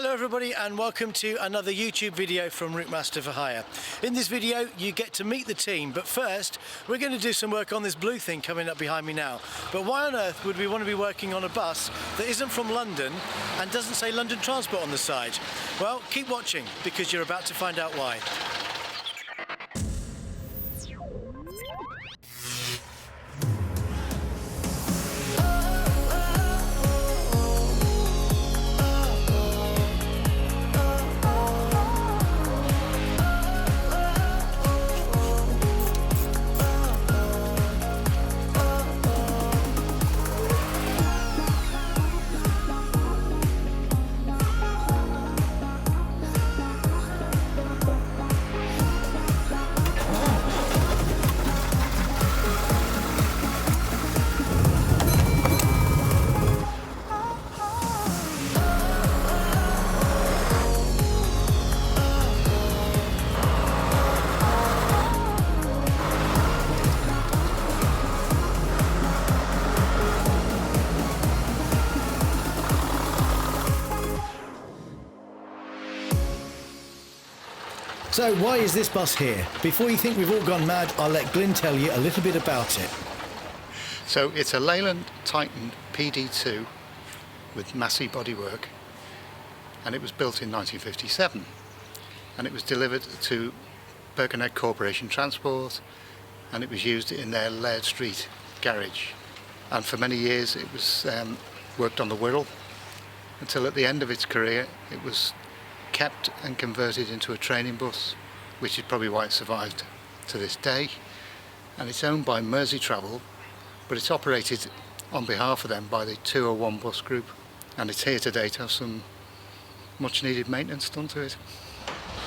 Hello everybody and welcome to another YouTube video from Routemaster for Hire. In this video you get to meet the team, but first we're going to do some work on this blue thing coming up behind me now. But why on earth would we want to be working on a bus that isn't from London and doesn't say London Transport on the side? Well, keep watching because you're about to find out why. So why is this bus here? Before you think we've all gone mad, I'll let Glyn tell you a little bit about it. So it's a Leyland Titan PD2 with Massey bodywork, and it was built in 1957, and it was delivered to Birkenhead Corporation Transport, and it was used in their Laird Street garage, and for many years it was worked on the Wirral until at the end of its career it was kept and converted into a training bus, which is probably why it survived to this day. And it's owned by Mersey Travel, but it's operated on behalf of them by the 201 bus group, and it's here today to have some much needed maintenance done to it.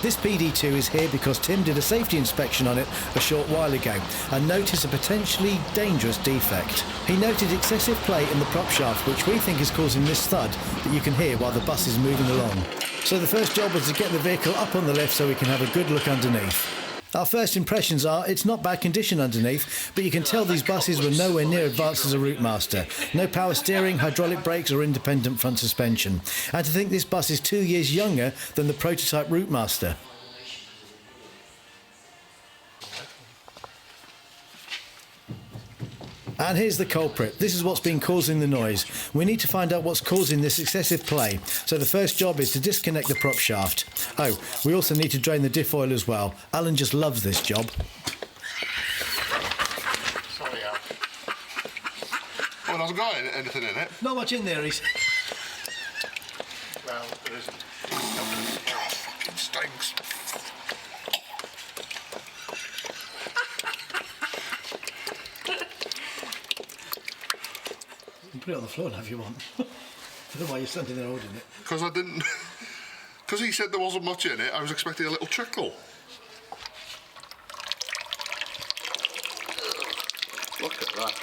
This PD2 is here because Tim did a safety inspection on it a short while ago and noticed a potentially dangerous defect. He noted excessive play in the prop shaft, which we think is causing this thud that you can hear while the bus is moving along. So the first job was to get the vehicle up on the lift so we can have a good look underneath. Our first impressions are it's not bad condition underneath, but you can tell these buses were nowhere near advanced as a Routemaster. No power steering, hydraulic brakes or independent front suspension. And to think this bus is 2 years younger than the prototype Routemaster. And here's the culprit. This is what's been causing the noise. We need to find out what's causing this excessive play. So the first job is to disconnect the prop shaft. Oh, we also need to drain the diff oil as well. Alan just loves this job. Sorry, Al. Well, hasn't got anything in it. Not much in there, Reece. Well, there isn't. Fucking stinks. Put it on the floor now if you want. I don't know why you're standing there holding it. Because I didn't... Because he said there wasn't much in it, I was expecting a little trickle. Look at that.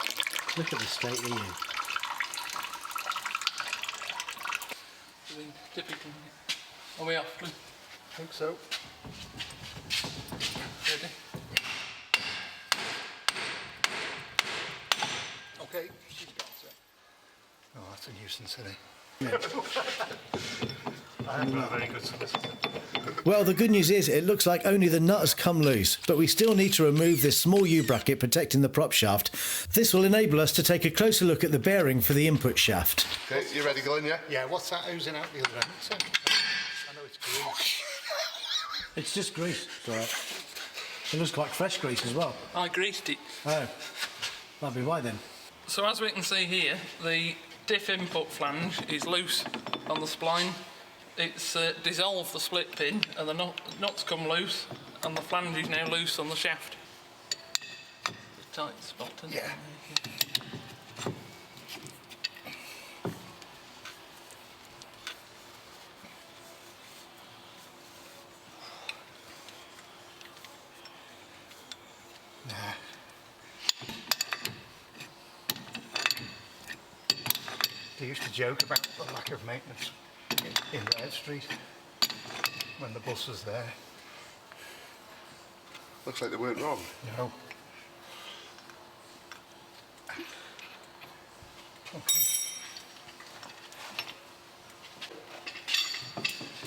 Look at the state of you. Are we off, Glyn? I think so. Ready? Okay, she's got it. Oh, that's a nuisance, isn't it? I haven't got a very good solicitor. Well, the good news is it looks like only the nut has come loose, but we still need to remove this small U-bracket protecting the prop shaft. This will enable us to take a closer look at the bearing for the input shaft. Okay, you ready, Glyn, yeah? Yeah, what's that oozing out the other end? I know it's grease. It's just grease. It's all right. It looks quite fresh grease as well. I greased it. Oh, that'd be why then. So as we can see here, the diff input flange is loose on the spline. It's dissolved the split pin and the nuts come loose and the flange is now loose on the shaft. A tight spot, isn't it? Yeah. They used to joke about the lack of maintenance in Laird Street when the bus was there. Looks like they weren't wrong. No. Okay.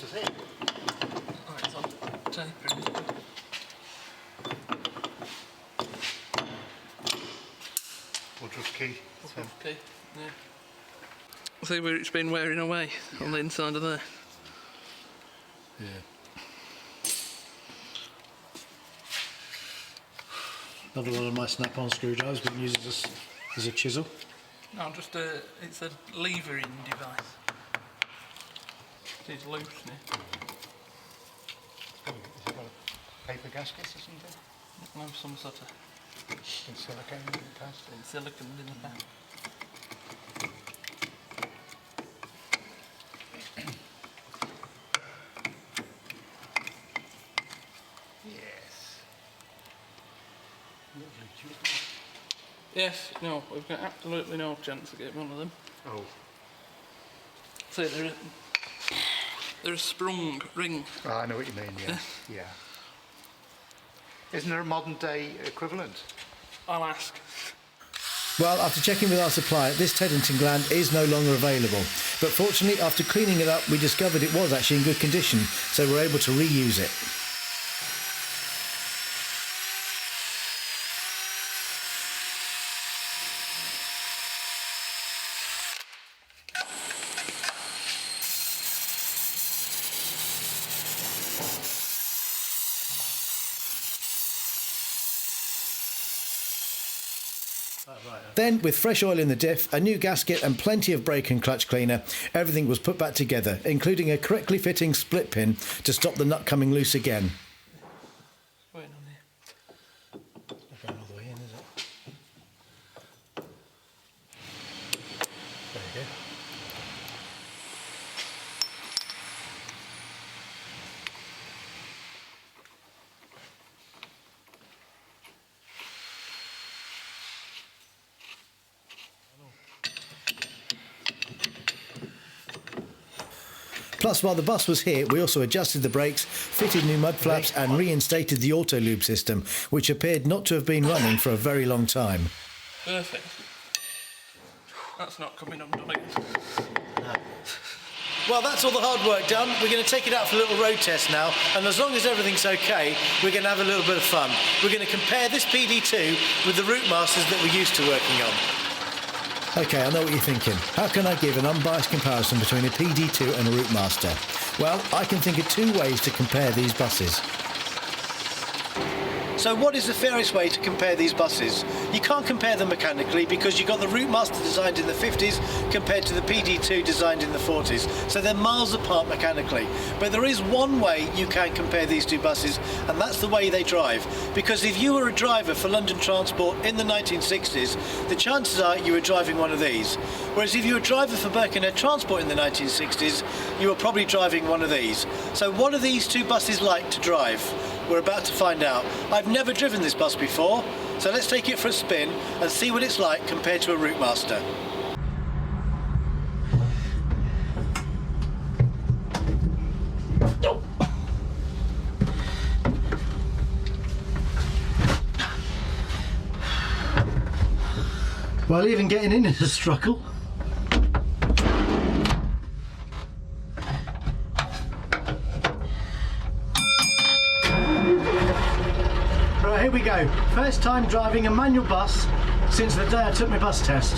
is here. Oh, it's on tape, isn't it? We'll just key. Okay, yeah. See where it's been wearing away on the inside of there. Yeah. Another one of my snap-on screwdrivers being used as a chisel. No, just it's a levering device. It's loose now. Has it got a paper gasket or something? No, some sort of In silicone in the past? silicone in the back. Yes. Lovely tube. Yes, no, we've got absolutely no chance of getting one of them. Oh. See, they're a sprung ring. Oh, I know what you mean, yeah. Yeah. Isn't there a modern day equivalent? I'll ask. Well, after checking with our supplier, this Teddington gland is no longer available. But fortunately, after cleaning it up, we discovered it was actually in good condition, so we're able to reuse it. Then, with fresh oil in the diff, a new gasket and plenty of brake and clutch cleaner, everything was put back together, including a correctly fitting split pin to stop the nut coming loose again. Waiting on here. Not going all the way in, is it? There you go. Plus, while the bus was here, we also adjusted the brakes, fitted new mud flaps and reinstated the auto lube system, which appeared not to have been running for a very long time. Perfect. That's not coming undone again. Well, that's all the hard work done. We're going to take it out for a little road test now, and as long as everything's okay, we're going to have a little bit of fun. We're going to compare this PD2 with the Routemasters that we're used to working on. Okay, I know what you're thinking. How can I give an unbiased comparison between a PD2 and a Routemaster? Well, I can think of two ways to compare these buses. So what is the fairest way to compare these buses? You can't compare them mechanically because you've got the Routemaster designed in the 50s compared to the PD2 designed in the 40s. So they're miles apart mechanically. But there is one way you can compare these two buses, and that's the way they drive. Because if you were a driver for London Transport in the 1960s, the chances are you were driving one of these. Whereas if you were a driver for Birkenhead Transport in the 1960s, you were probably driving one of these. So what are these two buses like to drive? We're about to find out. I've never driven this bus before, so let's take it for a spin and see what it's like compared to a Routemaster. Well, even getting in is a struggle. Right, here we go. First time driving a manual bus since the day I took my bus test.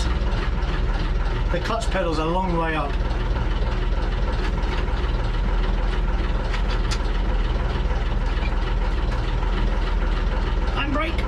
The clutch pedal's a long way up. Handbrake.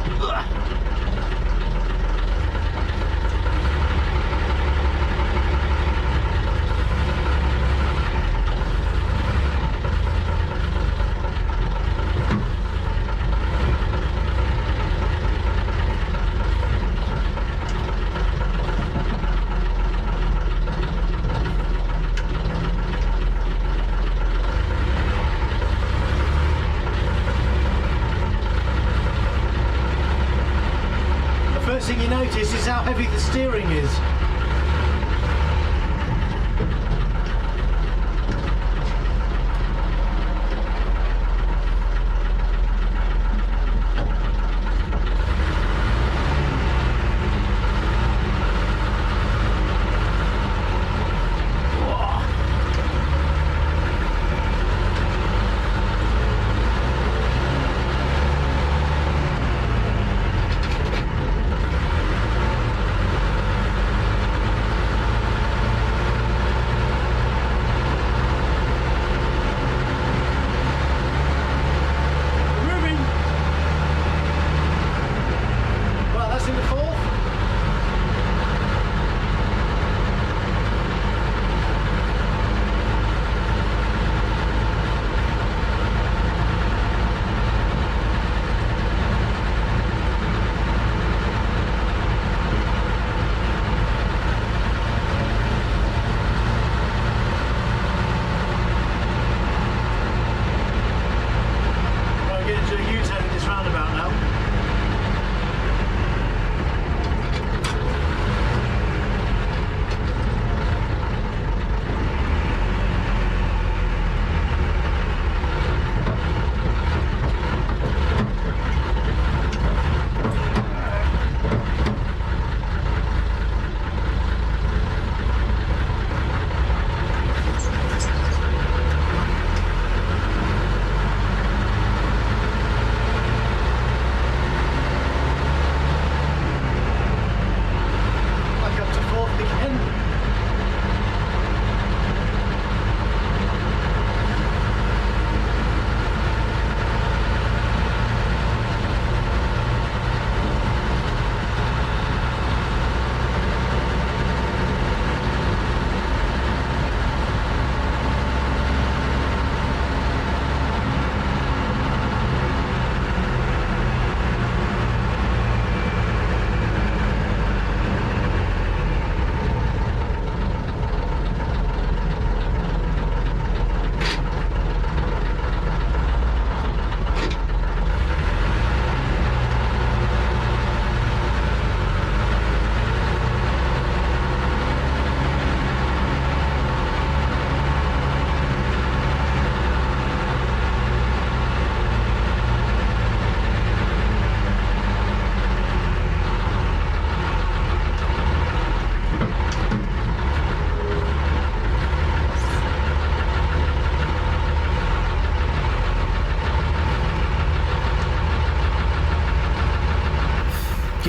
First thing you notice is how heavy the steering is.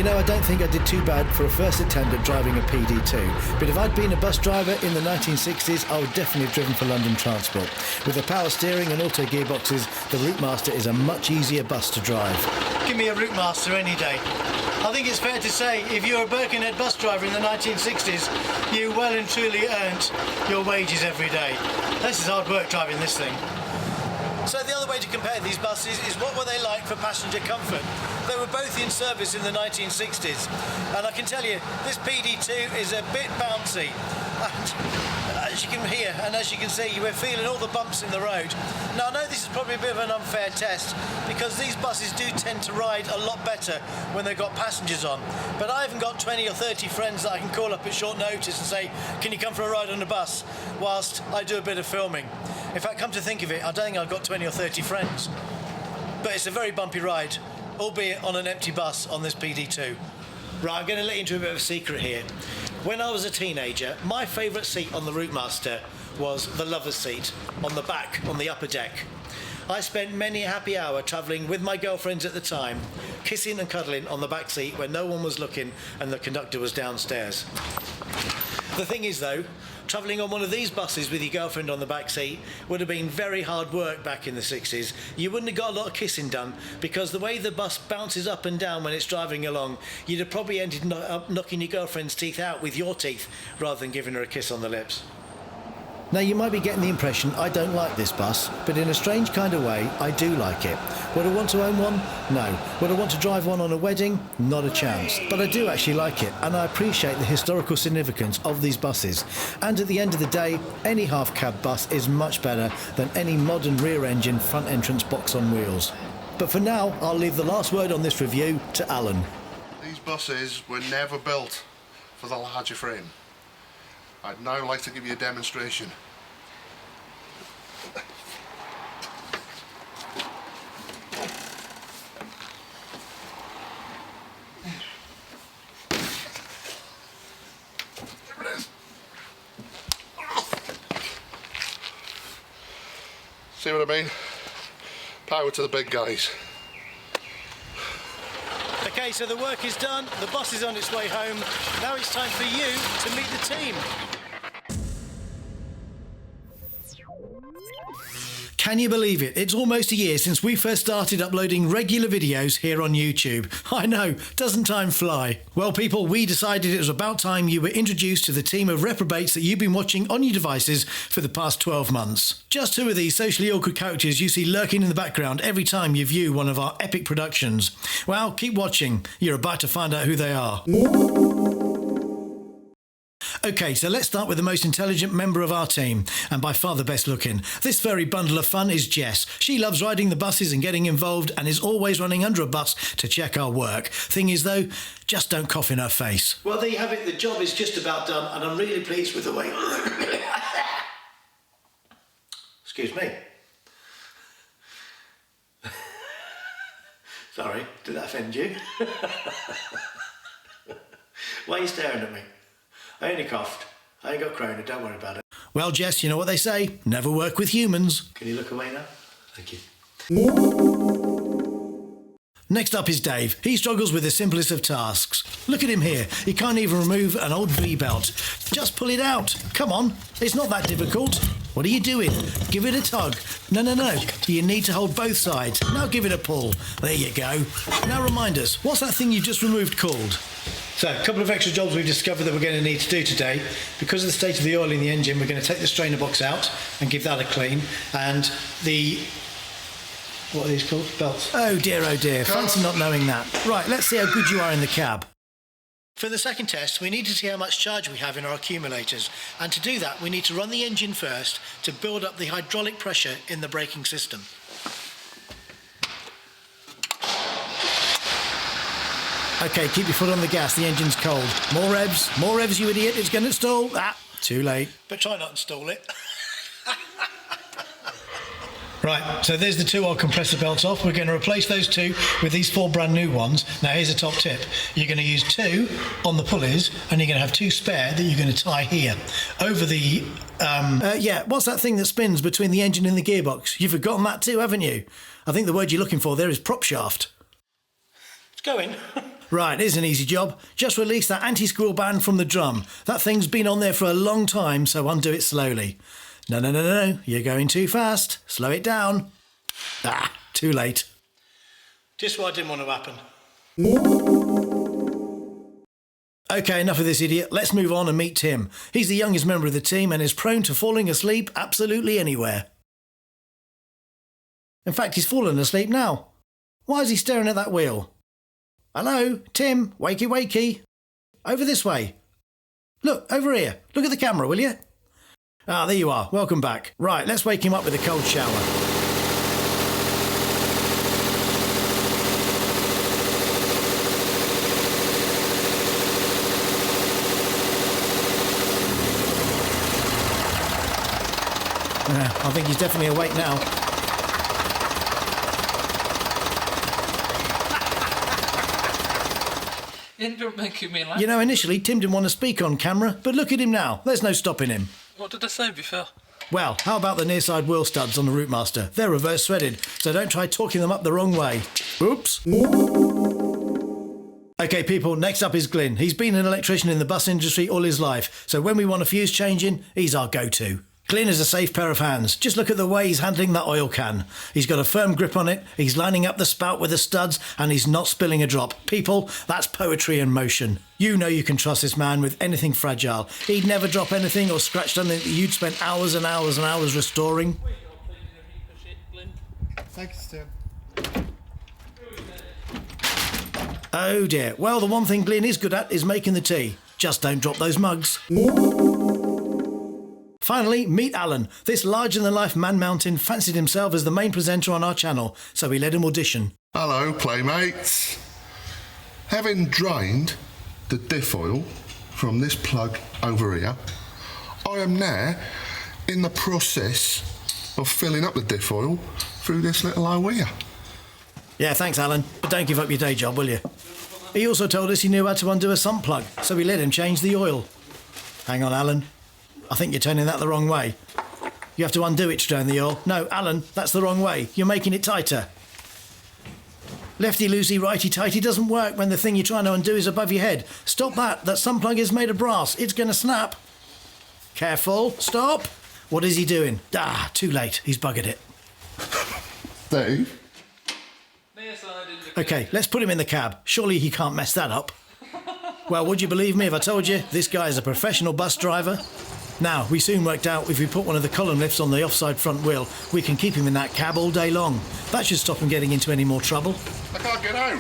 you know, I don't think I did too bad for a first attempt at driving a PD2. But if I'd been a bus driver in the 1960s, I would definitely have driven for London Transport. With the power steering and auto gearboxes, the Routemaster is a much easier bus to drive. Give me a Routemaster any day. I think it's fair to say, if you were a Birkenhead bus driver in the 1960s, you well and truly earned your wages every day. This is hard work driving this thing. So the other way to compare these buses is what were they like for passenger comfort? They were both in service in the 1960s, and I can tell you, this PD2 is a bit bouncy. And as you can hear, and as you can see, we're feeling all the bumps in the road. Now, I know this is probably a bit of an unfair test, because these buses do tend to ride a lot better when they've got passengers on. But I haven't got 20 or 30 friends that I can call up at short notice and say, can you come for a ride on the bus, whilst I do a bit of filming. In fact, come to think of it, I don't think I've got 20 or 30 friends. But it's a very bumpy ride, albeit on an empty bus on this PD2. Right, I'm going to let you into a bit of a secret here. When I was a teenager, my favourite seat on the Routemaster was the lover's seat, on the back, on the upper deck. I spent many a happy hour travelling with my girlfriends at the time, kissing and cuddling on the back seat when no one was looking and the conductor was downstairs. The thing is, though, travelling on one of these buses with your girlfriend on the back seat would have been very hard work back in the 60s. You wouldn't have got a lot of kissing done, because the way the bus bounces up and down when it's driving along, you'd have probably ended up knocking your girlfriend's teeth out with your teeth rather than giving her a kiss on the lips. Now, you might be getting the impression I don't like this bus, but in a strange kind of way, I do like it. Would I want to own one? No. Would I want to drive one on a wedding? Not a chance. But I do actually like it, and I appreciate the historical significance of these buses. And at the end of the day, any half-cab bus is much better than any modern rear-engine front entrance box on wheels. But for now, I'll leave the last word on this review to Alan. These buses were never built for the larger frame. I'd now like to give you a demonstration. See what I mean? Power to the big guys. Okay, so the work is done, the bus is on its way home. Now it's time for you to meet the team. Can you believe it? It's almost a year since we first started uploading regular videos here on YouTube. I know, doesn't time fly? Well, people, we decided it was about time you were introduced to the team of reprobates that you've been watching on your devices for the past 12 months. Just who are these socially awkward characters you see lurking in the background every time you view one of our epic productions? Well, keep watching. You're about to find out who they are. Okay, so let's start with the most intelligent member of our team, and by far the best looking. This furry bundle of fun is Jess. She loves riding the buses and getting involved, and is always running under a bus to check our work. Thing is, though, just don't cough in her face. Well, there you have it. The job is just about done, and I'm really pleased with the way... Excuse me. Sorry, did that offend you? Why are you staring at me? I only coughed. I ain't got corona, don't worry about it. Well, Jess, you know what they say, never work with humans. Can you look away now? Thank you. Next up is Dave. He struggles with the simplest of tasks. Look at him here. He can't even remove an old V-belt. Just pull it out. Come on. It's not that difficult. What are you doing? Give it a tug. No. You need to hold both sides. Now give it a pull. There you go. Now remind us, what's that thing you just removed called? So, a couple of extra jobs we've discovered that we're going to need to do today. Because of the state of the oil in the engine, we're going to take the strainer box out and give that a clean. And the... what are these called? Belts. Oh dear. Fancy not knowing that. Right, let's see how good you are in the cab. For the second test, we need to see how much charge we have in our accumulators. And to do that, we need to run the engine first to build up the hydraulic pressure in the braking system. Okay, keep your foot on the gas, the engine's cold. More revs, you idiot, it's going to stall. Too late. But try not to stall it. Right, so there's the two old compressor belts off. We're going to replace those two with these 4 brand new ones. Now here's a top tip. You're going to use 2 on the pulleys, and you're going to have 2 spare that you're going to tie here over the... what's that thing that spins between the engine and the gearbox? You've forgotten that too, haven't you? I think the word you're looking for there is prop shaft. going. Right, here's an easy job. Just release that anti-squirrel band from the drum. That thing's been on there for a long time, so undo it slowly. No, you're going too fast. Slow it down. Ah, too late. Just what I didn't want to happen. OK, enough of this idiot. Let's move on and meet Tim. He's the youngest member of the team and is prone to falling asleep absolutely anywhere. In fact, he's fallen asleep now. Why is he staring at that wheel? Hello, Tim, wakey wakey. Over this way. Look, over here. Look at the camera, will you? Ah, there you are. Welcome back. Right, let's wake him up with a cold shower. I think he's definitely awake now. You don't make me laugh. You know, initially Tim didn't want to speak on camera, but look at him now. There's no stopping him. What did I say before? Well, how about the near side wheel studs on the Routemaster? They're reverse threaded, so don't try talking them up the wrong way. Oops. OK, people, next up is Glyn. He's been an electrician in the bus industry all his life, so when we want a fuse changing, he's our go-to. Glyn is a safe pair of hands. Just look at the way he's handling that oil can. He's got a firm grip on it, he's lining up the spout with the studs, and he's not spilling a drop. People, that's poetry in motion. You know you can trust this man with anything fragile. He'd never drop anything or scratch something that you'd spend hours and hours and hours restoring. Thanks, Tim. Oh dear. Well, the one thing Glyn is good at is making the tea. Just don't drop those mugs. Finally, meet Alan. This larger-than-life man-mountain fancied himself as the main presenter on our channel, so we let him audition. Hello, playmates. Having drained the diff oil from this plug over here, I am now in the process of filling up the diff oil through this little hole here. Yeah, thanks, Alan, but don't give up your day job, will you? He also told us he knew how to undo a sump plug, so we let him change the oil. Hang on, Alan. I think you're turning that the wrong way. You have to undo it to turn the oil. No, Alan, that's the wrong way. You're making it tighter. Lefty-loosey, righty-tighty doesn't work when the thing you're trying to undo is above your head. Stop that. That sump plug is made of brass. It's going to snap. Careful. Stop. What is he doing? Ah, too late. He's buggered it. Dave? OK, let's put him in the cab. Surely he can't mess that up. Well, would you believe me if I told you this guy is a professional bus driver? Now, we soon worked out if we put one of the column lifts on the offside front wheel, we can keep him in that cab all day long. That should stop him getting into any more trouble. I can't get out.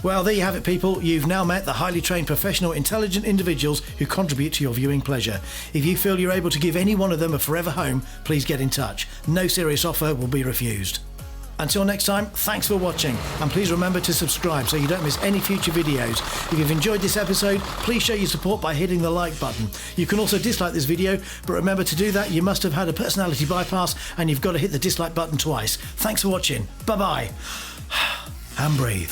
Well, there you have it, people. You've now met the highly trained, professional, intelligent individuals who contribute to your viewing pleasure. If you feel you're able to give any one of them a forever home, please get in touch. No serious offer will be refused. Until next time, thanks for watching, and please remember to subscribe so you don't miss any future videos. If you've enjoyed this episode, please show your support by hitting the like button. You can also dislike this video, but remember to do that, you must have had a personality bypass and you've got to hit the dislike button twice. Thanks for watching. Bye-bye. And breathe.